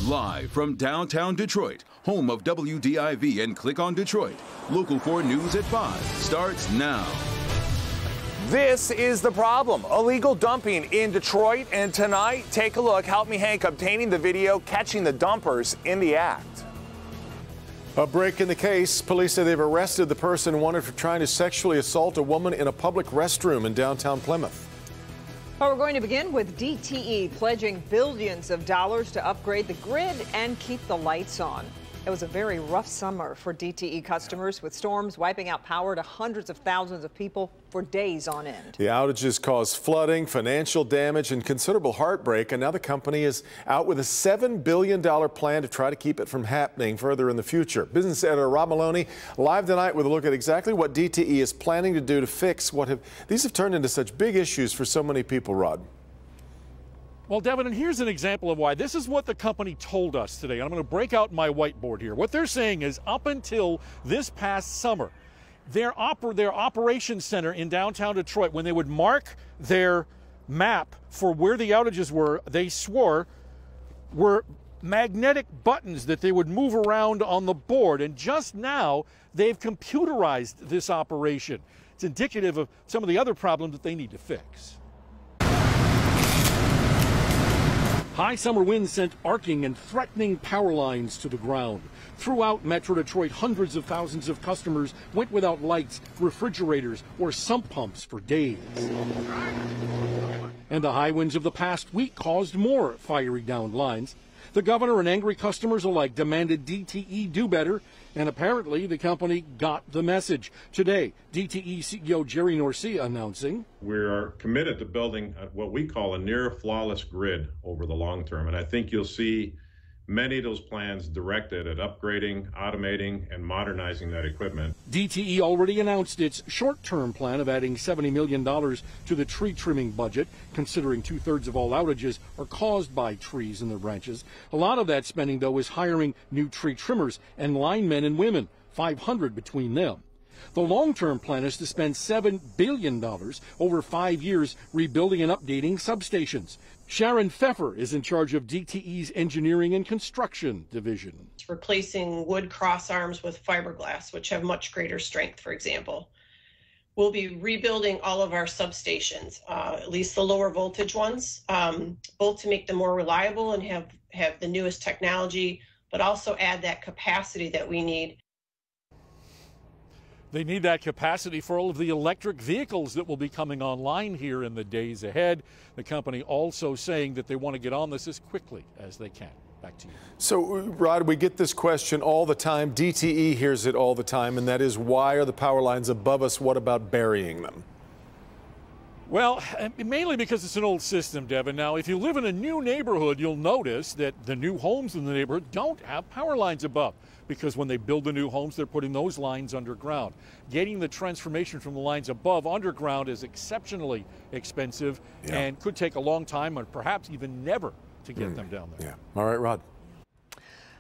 Live from downtown Detroit, home of WDIV and Click on Detroit, Local 4 News at 5 starts now. This is the problem. Illegal dumping in Detroit. And tonight, take a look. Help me, Hank, obtaining the video, catching the dumpers in the act. A break in the case. Police say they've arrested the person wanted for trying to sexually assault a woman in a public restroom in downtown Plymouth. Well, we're going to begin with DTE pledging billions of dollars to upgrade the grid and keep the lights on. It was a very rough summer for DTE customers, with storms wiping out power to hundreds of thousands of people for days on end. The outages caused flooding, financial damage, and considerable heartbreak. And now the company is out with a $7 billion plan to try to keep it from happening further in the future. Business editor Rob Maloney live tonight with a look at exactly what DTE is planning to do to fix these have turned into such big issues for so many people, Rod. Well, Devin, and here's an example of why. This is what the company told us today. I'm going to break out my whiteboard here. What they're saying is up until this past summer, their operations center in downtown Detroit, when they would mark their map for where the outages were, they swore were magnetic buttons that they would move around on the board. And just now, they've computerized this operation. It's indicative of some of the other problems that they need to fix. High summer winds sent arcing and threatening power lines to the ground. Throughout Metro Detroit, hundreds of thousands of customers went without lights, refrigerators, or sump pumps for days. And the high winds of the past week caused more fiery downed lines. The governor and angry customers alike demanded DTE do better, and apparently the company got the message. Today, DTE CEO Jerry Norcia announcing, "We are committed to building what we call a near flawless grid over the long term, and I think you'll see many of those plans directed at upgrading, automating, and modernizing that equipment." DTE already announced its short-term plan of adding $70 million to the tree trimming budget, considering 2/3 of all outages are caused by trees in their branches. A lot of that spending, though, is hiring new tree trimmers and linemen and women, 500 between them. The long-term plan is to spend $7 billion over 5 years rebuilding and updating substations. Sharon Pfeffer is in charge of DTE's Engineering and Construction Division. Replacing wood cross arms with fiberglass, which have much greater strength, for example. We'll be rebuilding all of our substations, at least the lower voltage ones, both to make them more reliable and have the newest technology, but also add that capacity that we need. They need that capacity for all of the electric vehicles that will be coming online here in the days ahead. The company also saying that they want to get on this as quickly as they can. Back to you. So, Rod, we get this question all the time. DTE hears it all the time, and that is, why are the power lines above us? What about burying them? Well, mainly because it's an old system, Devin. Now, if you live in a new neighborhood, you'll notice that the new homes in the neighborhood don't have power lines above, because when they build the new homes, they're putting those lines underground. Getting the transformation from the lines above underground is exceptionally expensive and could take a long time, or perhaps even never, to get them down there. Yeah. All right, Rod.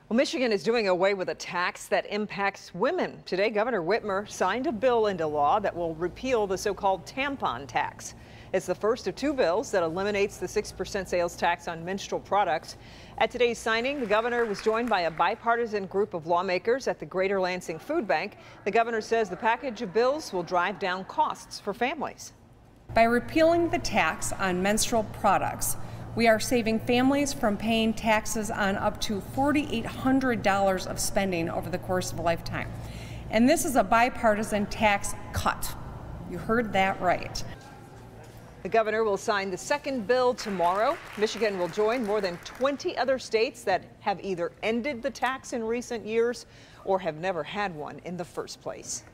Well, Michigan is doing away with a tax that impacts women. Today, Governor Whitmer signed a bill into law that will repeal the so-called tampon tax. It's the first of two bills that eliminates the 6% sales tax on menstrual products. At today's signing, the governor was joined by a bipartisan group of lawmakers at the Greater Lansing Food Bank. The governor says the package of bills will drive down costs for families. By repealing the tax on menstrual products, we are saving families from paying taxes on up to $4,800 of spending over the course of a lifetime. And this is a bipartisan tax cut. You heard that right. The governor will sign the second bill tomorrow. Michigan will join more than 20 other states that have either ended the tax in recent years or have never had one in the first place.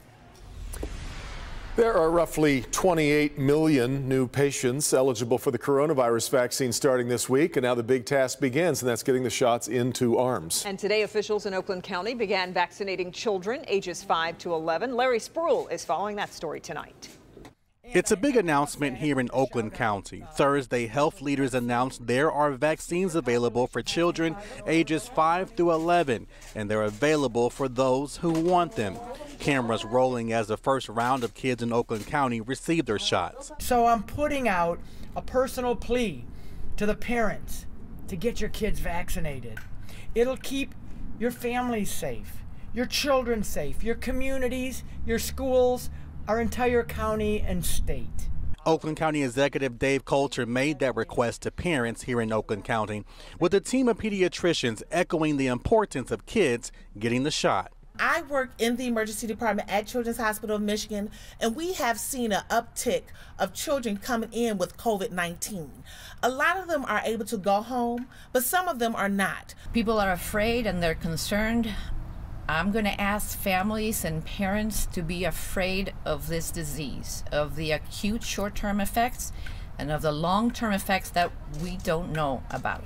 There are roughly 28 million new patients eligible for the coronavirus vaccine starting this week, and now the big task begins, and that's getting the shots into arms. And today, officials in Oakland County began vaccinating children ages 5 to 11. Larry Spruill is following that story tonight. It's a big announcement here in Oakland County. Thursday, health leaders announced there are vaccines available for children ages 5 through 11, and they're available for those who want them. Cameras rolling as the first round of kids in Oakland County receive their shots. So I'm putting out a personal plea to the parents to get your kids vaccinated. It'll keep your families safe, your children safe, your communities, your schools, our entire county and state. Oakland County Executive Dave Coulter made that request to parents here in Oakland County, with a team of pediatricians echoing the importance of kids getting the shot. I work in the emergency department at Children's Hospital of Michigan, and we have seen an uptick of children coming in with COVID-19. A lot of them are able to go home, but some of them are not. People are afraid and they're concerned. I'm going to ask families and parents to be afraid of this disease, of the acute short-term effects and of the long-term effects that we don't know about.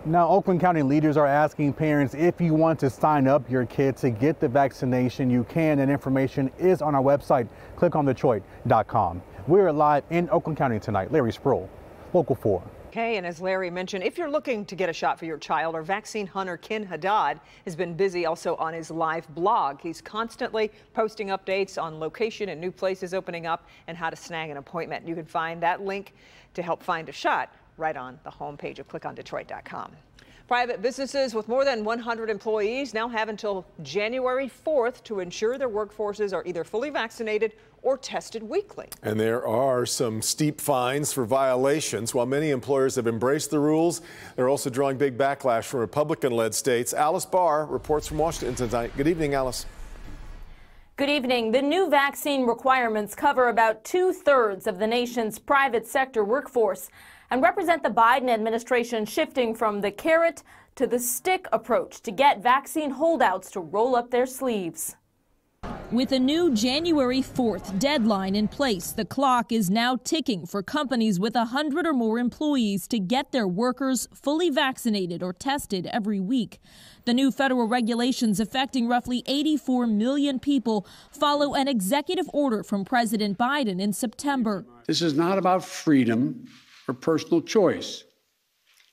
Now, Oakland County leaders are asking parents, if you want to sign up your kid to get the vaccination, you can, and information is on our website, clickondetroit.com. We're live in Oakland County tonight. Larry Sproul, Local 4. Okay, and as Larry mentioned, if you're looking to get a shot for your child, our vaccine hunter Ken Haddad has been busy also on his live blog. He's constantly posting updates on location and new places opening up and how to snag an appointment. You can find that link to help find a shot right on the homepage of clickondetroit.com. Private businesses with more than 100 employees now have until January 4th to ensure their workforces are either fully vaccinated or tested weekly. And there are some steep fines for violations. While many employers have embraced the rules, they're also drawing big backlash from Republican-led states. Alice Barr reports from Washington tonight. Good evening, Alice. Good evening. The new vaccine requirements cover about 2/3 of the nation's private sector workforce and represent the Biden administration shifting from the carrot to the stick approach to get vaccine holdouts to roll up their sleeves. With a new January 4th deadline in place, the clock is now ticking for companies with 100 or more employees to get their workers fully vaccinated or tested every week. The new federal regulations affecting roughly 84 million people follow an executive order from President Biden in September. This is not about freedom or personal choice.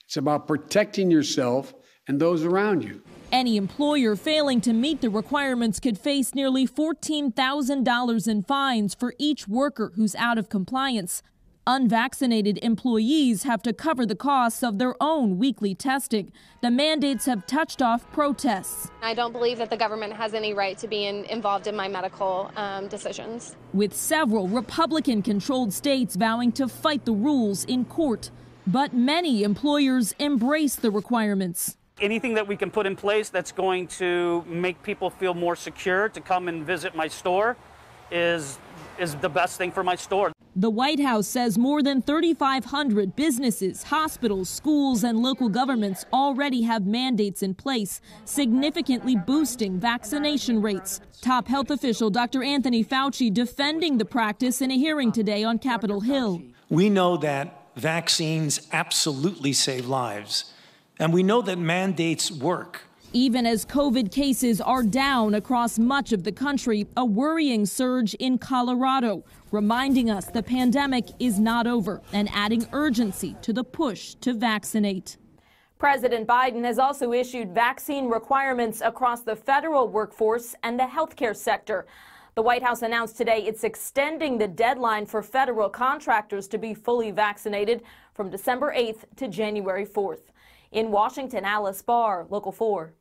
It's about protecting yourself and those around you. Any employer failing to meet the requirements could face nearly $14,000 in fines for each worker who's out of compliance. Unvaccinated employees have to cover the costs of their own weekly testing. The mandates have touched off protests. I don't believe that the government has any right to be involved in my medical decisions. With several Republican-controlled states vowing to fight the rules in court. But many employers embrace the requirements. Anything that we can put in place that's going to make people feel more secure to come and visit my store is the best thing for my store. The White House says more than 3,500 businesses, hospitals, schools, and local governments already have mandates in place, significantly boosting vaccination rates. Top health official Dr. Anthony Fauci defending the practice in a hearing today on Capitol Hill. We know that vaccines absolutely save lives, and we know that mandates work. Even as COVID cases are down across much of the country, a worrying surge in Colorado, reminding us the pandemic is not over and adding urgency to the push to vaccinate. President Biden has also issued vaccine requirements across the federal workforce and the healthcare sector. The White House announced today it's extending the deadline for federal contractors to be fully vaccinated from December 8th to January 4th. In Washington, Alice Barr, Local 4.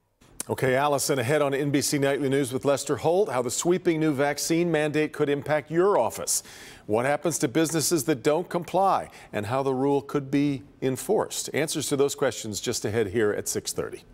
Okay, Allison, ahead on NBC Nightly News with Lester Holt, how the sweeping new vaccine mandate could impact your office. What happens to businesses that don't comply and how the rule could be enforced. Answers to those questions just ahead here at 6:30.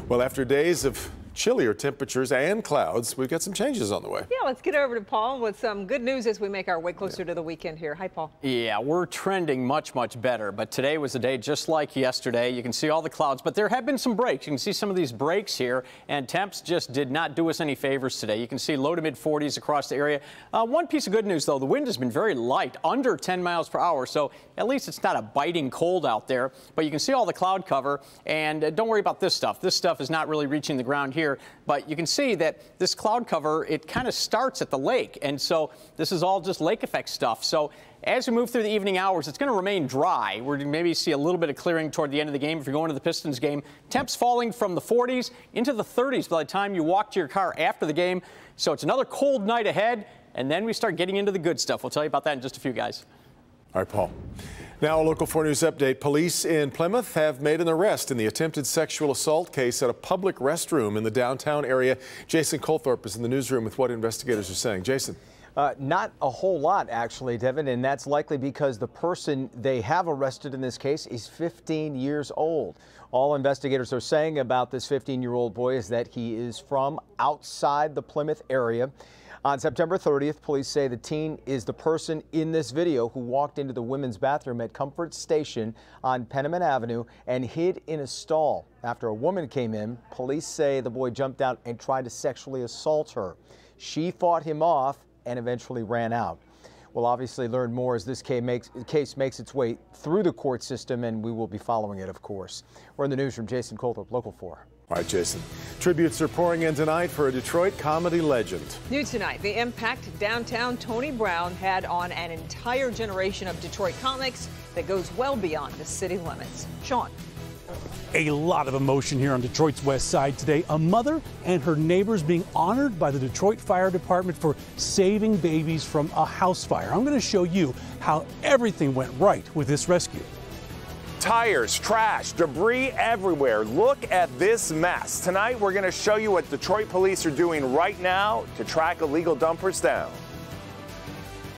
Well, after days of chillier temperatures and clouds, we've got some changes on the way. Yeah, let's get over to Paul with some good news as we make our way closer to the weekend here. Hi, Paul. Yeah, we're trending much, much better. But today was a day just like yesterday. You can see all the clouds, but there have been some breaks. You can see some of these breaks here, and temps just did not do us any favors today. You can see low to mid 40s across the area. One piece of good news, though, the wind has been very light, under 10 miles per hour, so at least it's not a biting cold out there. But you can see all the cloud cover, and don't worry about this stuff. This stuff is not really reaching the ground here, but you can see that this cloud cover, it kind of starts at the lake, and so this is all just lake effect stuff. So as we move through the evening hours, it's going to remain dry. We're going to maybe see a little bit of clearing toward the end of the game if you're going to the Pistons game. Temps falling from the 40s into the 30s by the time you walk to your car after the game. So it's another cold night ahead, and then we start getting into the good stuff. We'll tell you about that in just a few, guys. All right, Paul. Now, a Local 4 News update. Police in Plymouth have made an arrest in the attempted sexual assault case at a public restroom in the downtown area. Jason Colthorpe is in the newsroom with what investigators are saying. Jason. Not a whole lot, actually, Devin, and that's likely because the person they have arrested in this case is 15 years old. All investigators are saying about this 15-year-old boy is that he is from outside the Plymouth area. On September 30th, police say the teen is the person in this video who walked into the women's bathroom at Comfort Station on Penniman Avenue and hid in a stall. After a woman came in, police say the boy jumped out and tried to sexually assault her. She fought him off and eventually ran out. We'll obviously learn more as this case makes its way through the court system, and we will be following it, of course. We're in the newsroom. Jason Colthorpe, Local 4. All right, Jason. Tributes are pouring in tonight for a Detroit comedy legend. New tonight, the impact downtown Tony Brown had on an entire generation of Detroit comics that goes well beyond the city limits. Sean. A lot of emotion here on Detroit's west side today. A mother and her neighbors being honored by the Detroit Fire Department for saving babies from a house fire. I'm going to show you how everything went right with this rescue. Tires, trash, debris everywhere. Look at this mess. Tonight, we're going to show you what Detroit police are doing right now to track illegal dumpers down.